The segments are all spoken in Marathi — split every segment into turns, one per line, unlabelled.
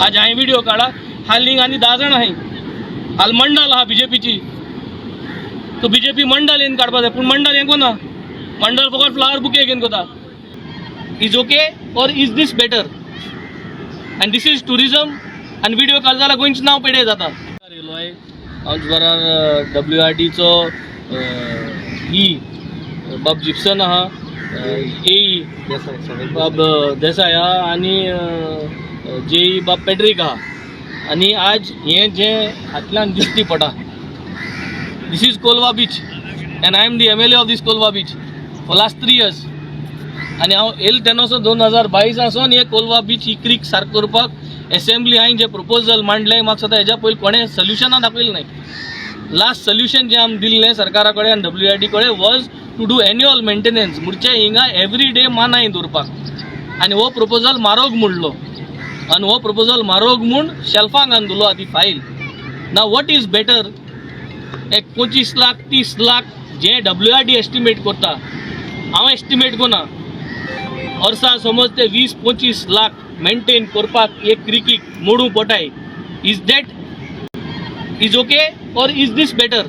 आज हांवें व्हिडिओ काढा. हा लिंक आनी 10 जाण आहाय. हाल मंडल आहा बीजेपीची. तो बीजेपी मंडल येवन काडपा जाय पूण मंडल हें कोना. मंडल फकत फ्लावर बुके घेवन कोता. इज ओके और is this better? End this is tourism. आनी व्हिडिओ काढ जाल्यार गोंयचें नांव पेड्यार जाता. येयलो हांव तुज बरोबर WRDचो ही बाब जिप्सन आहा, AE बाब देसाय आहा आनी JE बाब पेड्रीक आहा. आनी आज हें जें हातल्यान दिश्टी पडटा, this is Colva beach and I am the MLA of this Colva beach for last 3 years. आनी हांव येयले तेन्नासून 2022 आसून हे कोलवा बीच ही क्रीक सारको करपाक असेंब्ली हांवें जे प्रपोजल मांडलें म्हाका सद्दां हेज्या पयलीं कोणें सोल्युशनां दाखयलें नाही. लास्ट सोल्युशन जें आमी दिल्लें सरकारा कडेन आनी WRD कडेन was to do annual maintenance. म्हणचे हिंगा एवरी डे मानाय दवरपाक. आनी हो प्रपोजल मारोग म्हणलो आनी हो प्रपोजल मारोग म्हूण शेल्फाक घालून दवरलो ती file. Now what is better? एक 25 लाख 30 लाख जे WRD एस्टिमेट करता, हांव एस्टिमेट कोना. वर्सा समज ते 20-25 लाख मेंटेन करपाक एक क्रिकीक मोडू पडटाय. इज दॅट इज ओके और is this better?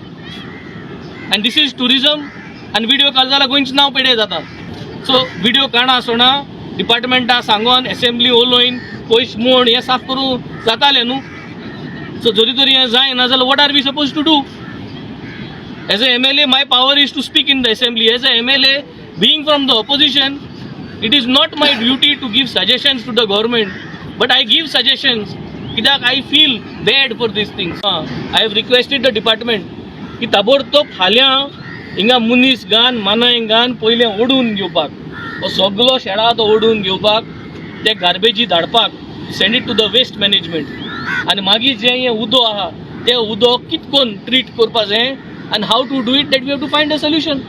End this is tourism. आनी व्हिडिओ काढ जाल्यार गोंयचें नांव पेड्यार जाता. सो व्हिडिओ काडना आसतना डिपार्टमेंटा सांगून असेंब्ली उलोवन पयस मोड हें साफ करूं जातालें न्हू. सो जरी तरी हें जायना जाल्यार what are we suppose to do? As a MLA my power is to speak in the assembly. As a MLA being from the opposition, it is not my duty to give suggestions to the government, but I give suggestions कित्याक I feel bad for these things. I have requested the department की ताबडतोब फाल्यां हिंगा मुनीस घान मानाय घान पयलें ओडून घेवपाक, हो सगळो शेळा तो ओडून घेवपाक, ते गार्बेजी धाडपाक, send it to the waste management. आनी मागीर जें हें उदो आहा तें उदो कितकोन ट्रीट करपा जाय and how to do it, that we have to find a solution.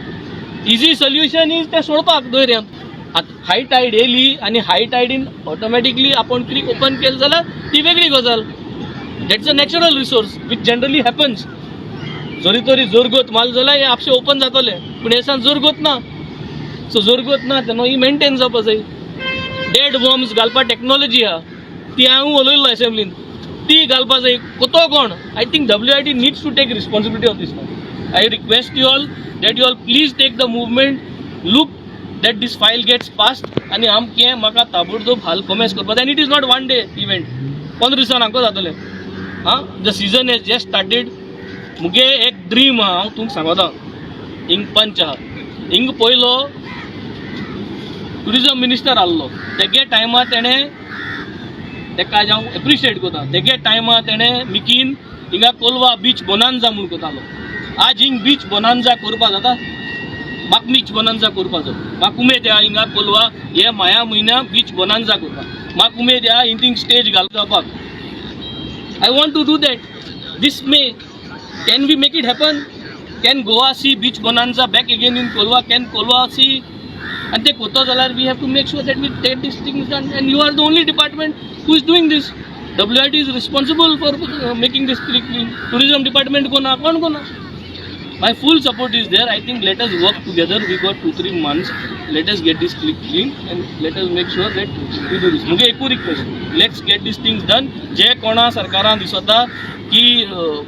Easy solution is ते सोडपाक दोयऱ्यांत. हाय टायड येयली आनी हाय टायडीन ऑटोमॅटिकली आपण क्रीक ओपन केलं जाल्यार ती वेगळी गजाल. That's a natural resource which generally happens. जरी तरी जोरगोत माल जाल्यार हें आपशें ओपन जातलें, पूण हे दिसान जोरगोत ना. सो जोरगोत ना तेन्ना ही मेंटेन जावपा जाय. डेड बॉम्ब्स घालपा टेक्नॉलॉजी आहा ती हांवें उलयलो असेंब्लीन, ती घालपा जाय. कोतो कोण? I think WRD needs to take responsibility of this. I request you all that you all please take the movement, look that this file gets passed आणि आमके म्हाका ताबडतोब हाल कमेस करपा. End it is not 1 day event, 15 दिसान हांको जातलें. The season hedge just started. मुगे एक ड्रीम आहा, हांव तुमकां सांगता. हिंग पंच आहा, हिंग पयलो टुरिजम मिनिस्टर आहलो. तेगे टायमार तेणें तेका हांव एप्रिशिएट करता. तेगे टायमार तेणें मिकीन हिंगा कोलवा बीच बोनांजा म्हूण करतालो. आज हिंग बीच बोनांजा करपा जाता. म्हाका बीच बोनांजा करपाचो म्हाका उमेद आहा. हिंगा कोलवा हे माया म्हयन्या बीच बोनांजा करपाक म्हाका उमेद आहा. हिंग स्टेज घालपाक I want to do that. This May can we make it happen? Can Goa sea beach bonanza back again in Colva? Can Colva see? आनी ते कोतो जाल्यार we have to make sure that we take these things done. And you are the only department who is doing these. WRD is responsible for making this clean. Tourism department कोना? कोण कोना? My full support is there. I think let us work together. We got 2-3 months. Let us get this clean and let us make sure that we do this. मुझे एक request, let's get these things done. जे कोणा सरकारान दिसता की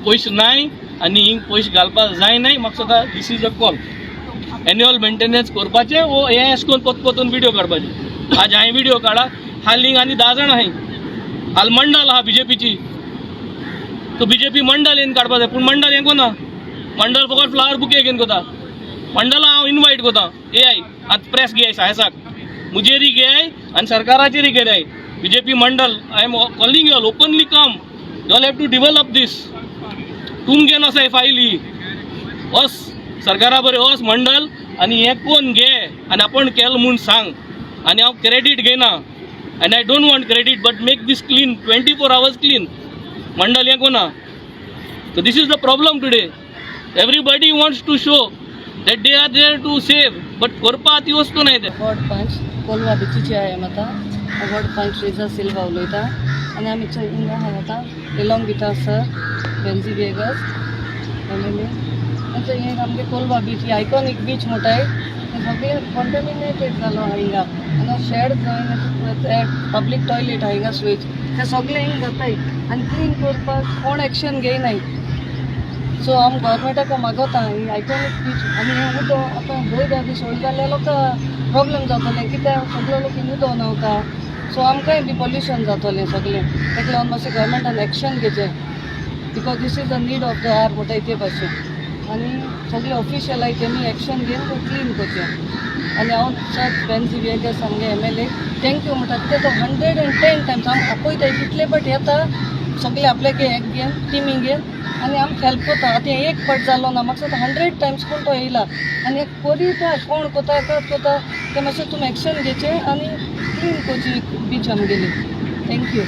पयशे नाय आनी हिंग पयशे घालपा जाय नाय, म्हाका सद्दां this is a call. Annual maintenance करपाचें वो हें अशें करून पोतपोतून व्हिडिओ काडपाचें. आज हांवें व्हिडिओ काडा. हा लिंक आनी 10 जाण आहाय. हाल मंडल आहा बीजेपीची. तो बीजेपी मंडल येवन काडपा जाय पूण मंडल हें कोना. मंडल फकत फ्लावर बुके घेवन कोता. मंडला हांव इनवायट कोता. AI आतां प्रेस घे सायसाक मुजेरी घे आनी सरकाराचेरी घेय. BJP mandal I am calling you all openly come. You all have to develop this. तुम घेवन वसाय फायल ही वस सरकारा बरें वस मंडल आनी हें कोण घे आनी आपण केलें म्हूण सांग. आनी हांव क्रेडीट घेयना and I don't want credit but make this clean 24 hours clean. Mandal हें कोना. So this is the problem today. Everybody wants to show that they are there to save, but korpa ती वस्तू नाही ते.
वॉर्ड 5 कोलवा बीचीची आहे माता. वॉर्ड 5 रेजा सिल्वा उलयता आनी आमी हिंगा आहा माता एलॉंग गिटा सर बेन्झी वेगस MLA. हें आमगे कोलवा बीच ही आयकॉनिक बीच म्हणटाय. सगळे कॉन्टॅमिनेटेड जालो हिंगा आनी शेड पब्लीक टॉयलेट आहा हिंगा स्वीच ते सगळे हिंग जाताय आनी क्लीन करपाक कोण एक्शन घेयनाय सो आम गव्हर्मेंटाक मागता ही आयकॉनीक बीच आनी हें उदो आतां 2 दीस सोड जाल्यार लोकां प्रॉब्लेम जातलें कित्याक सगळे लोक हिंग उदो न्हांवता सो आमकांय बी पॉल्युशन जातलें सगळें ताका लागून मातशें गव्हर्मेंटान एक्शन घेवचें because this is the need of the hour म्हणटा ते भाशेन आनी सगळे ऑफिशियल आहाय तेमी एक्शन घेवन तें क्लीन करचें आनी हांव सर बेन्झी वेगस आमगे MLA थँक्यू म्हणटा कित्याक तो 110 टायम्स आम आपयताय कितले बट येता सगळे आपल्याक एक घेवन टिमींग घेवन आनी आमकां हेल्प करता आतां एक फावट जालो ना म्हाका सांगता 100 टायम्स पूण तो येयला आनी एक कोरीता कोण कोता कोता तें मातशें तुमी एक्शन घेवचें आनी क्लीन करची बीच आमगेली थँक्यू